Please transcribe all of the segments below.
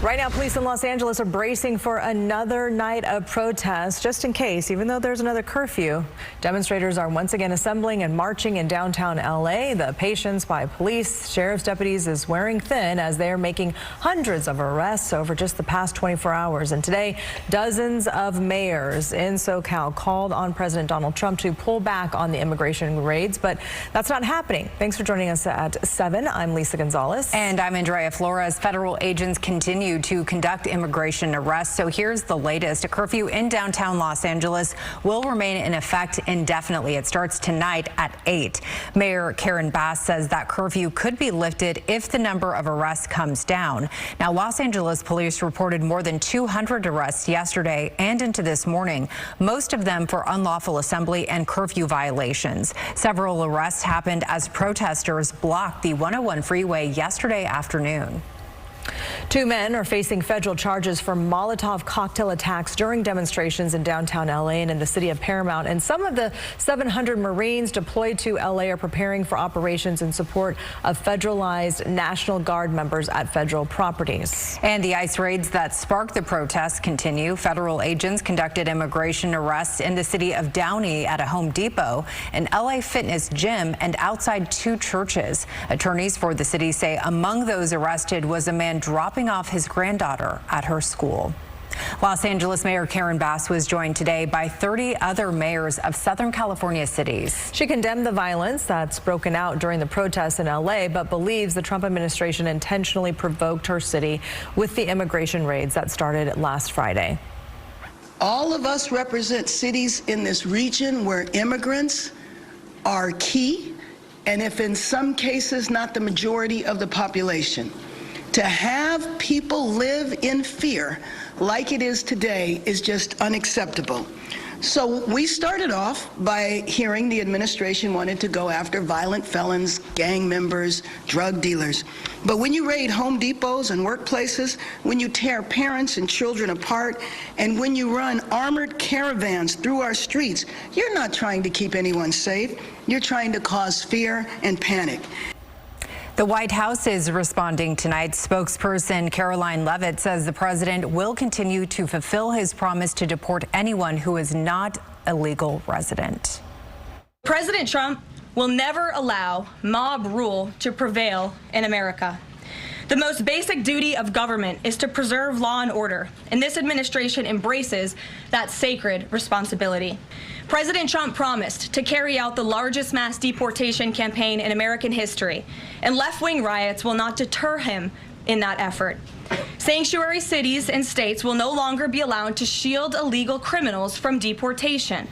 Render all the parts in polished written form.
Right now, police in Los Angeles are bracing for another night of protests, just in case, even though there's another curfew. Demonstrators are once again assembling and marching in downtown LA. The patience by police, sheriff's deputies is wearing thin as they are making hundreds of arrests over just the past 24 hours. And today, dozens of mayors in SoCal called on President Donald Trump to pull back on the immigration raids, but that's not happening. Thanks for joining us at 7. I'm Lisa Gonzalez. And I'm Andrea Flores. Federal agents continue to conduct immigration arrests. So here's the latest. A curfew in downtown Los Angeles will remain in effect indefinitely. It starts tonight at 8. Mayor Karen Bass says that curfew could be lifted if the number of arrests comes down. Now, Los Angeles police reported more than 200 arrests yesterday and into this morning, most of them for unlawful assembly and curfew violations. Several arrests happened as protesters blocked the 101 freeway yesterday afternoon. 2 men are facing federal charges for Molotov cocktail attacks during demonstrations in downtown LA and in the city of Paramount. And some of the 700 Marines deployed to LA are preparing for operations in support of federalized National Guard members at federal properties. And the ICE raids that sparked the protests continue. Federal agents conducted immigration arrests in the city of Downey at a Home Depot, an LA Fitness gym, and outside 2 churches. Attorneys for the city say among those arrested was a man dropping off his granddaughter at her school. Los Angeles Mayor Karen Bass was joined today by 30 other mayors of Southern California cities. She condemned the violence that's broken out during the protests in LA, but believes the Trump administration intentionally provoked her city with the immigration raids that started last Friday. All of us represent cities in this region where immigrants are key, and if in some cases not the majority of the population. To have people live in fear like it is today is just unacceptable. So we started off by hearing the administration wanted to go after violent felons, gang members, drug dealers. But when you raid Home Depots and workplaces, when you tear parents and children apart, and when you run armored caravans through our streets, you're not trying to keep anyone safe. You're trying to cause fear and panic. The White House is responding tonight. Spokesperson Caroline Leavitt says the president will continue to fulfill his promise to deport anyone who is not a legal resident. President Trump will never allow mob rule to prevail in America. The most basic duty of government is to preserve law and order, and this administration embraces that sacred responsibility. President Trump promised to carry out the largest mass deportation campaign in American history, and left-wing riots will not deter him in that effort. Sanctuary cities and states will no longer be allowed to shield illegal criminals from deportation.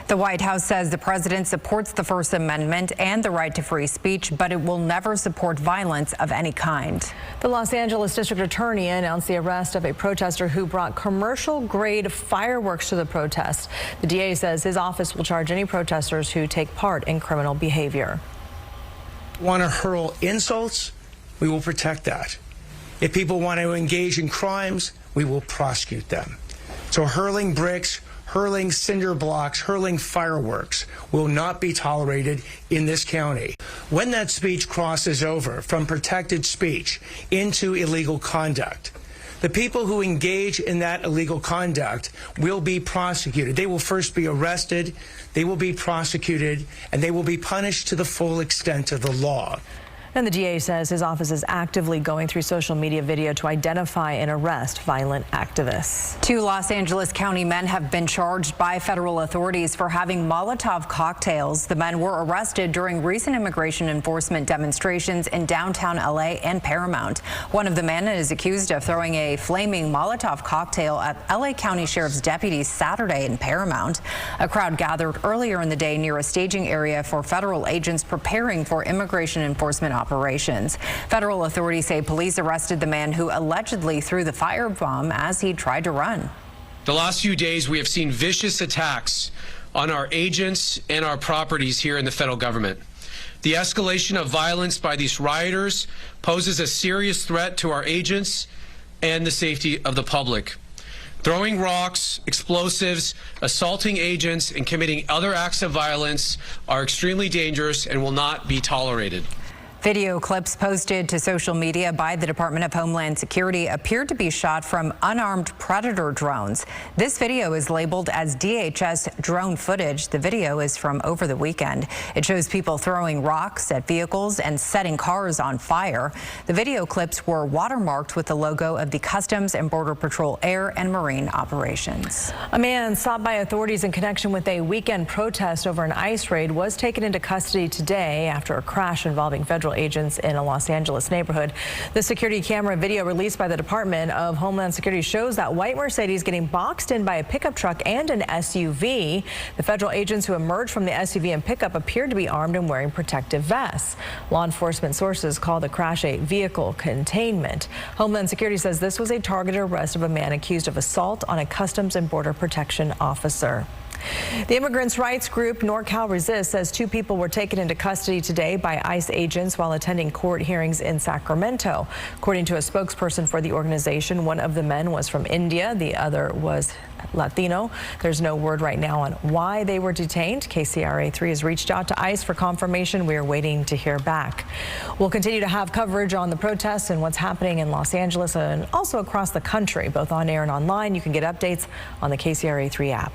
The White House says the president supports the First Amendment and the right to free speech, but it will never support violence of any kind. The Los Angeles District Attorney announced the arrest of a protester who brought commercial-grade fireworks to the protest. The DA says his office will charge any protesters who take part in criminal behavior. Want to hurl insults? We will protect that. If people want to engage in crimes, we will prosecute them. So hurling bricks, hurling cinder blocks, hurling fireworks will not be tolerated in this county. When that speech crosses over from protected speech into illegal conduct, the people who engage in that illegal conduct will be prosecuted. They will first be arrested, they will be prosecuted, and they will be punished to the full extent of the law. And the DA says his office is actively going through social media video to identify and arrest violent activists. 2 Los Angeles County men have been charged by federal authorities for having Molotov cocktails. The men were arrested during recent immigration enforcement demonstrations in downtown LA and Paramount. One of the men is accused of throwing a flaming Molotov cocktail at LA County Sheriff's deputies Saturday in Paramount. A crowd gathered earlier in the day near a staging area for federal agents preparing for immigration enforcement operations. Federal authorities say police arrested the man who allegedly threw the firebomb as he tried to run. The last few days, we have seen vicious attacks on our agents and our properties here in the federal government. The escalation of violence by these rioters poses a serious threat to our agents and the safety of the public. Throwing rocks, explosives, assaulting agents, and committing other acts of violence are extremely dangerous and will not be tolerated. Video clips posted to social media by the Department of Homeland Security appeared to be shot from unarmed Predator drones. This video is labeled as DHS drone footage. The video is from over the weekend. It shows people throwing rocks at vehicles and setting cars on fire. The video clips were watermarked with the logo of the Customs and Border Patrol Air and Marine Operations. A man stopped by authorities in connection with a weekend protest over an ICE raid was taken into custody today after a crash involving federal agents in a Los Angeles neighborhood. The security camera video released by the Department of Homeland Security shows that white Mercedes getting boxed in by a pickup truck and an SUV. The federal agents who emerged from the SUV and pickup appeared to be armed and wearing protective vests. Law enforcement sources call the crash a vehicle containment. Homeland Security says this was a targeted arrest of a man accused of assault on a Customs and Border Protection officer. The immigrants' rights group NorCal Resist says 2 people were taken into custody today by ICE agents while attending court hearings in Sacramento. According to a spokesperson for the organization, one of the men was from India, the other was Latino. There's no word right now on why they were detained. KCRA 3 has reached out to ICE for confirmation. We are waiting to hear back. We'll continue to have coverage on the protests and what's happening in Los Angeles and also across the country, both on air and online. You can get updates on the KCRA 3 app.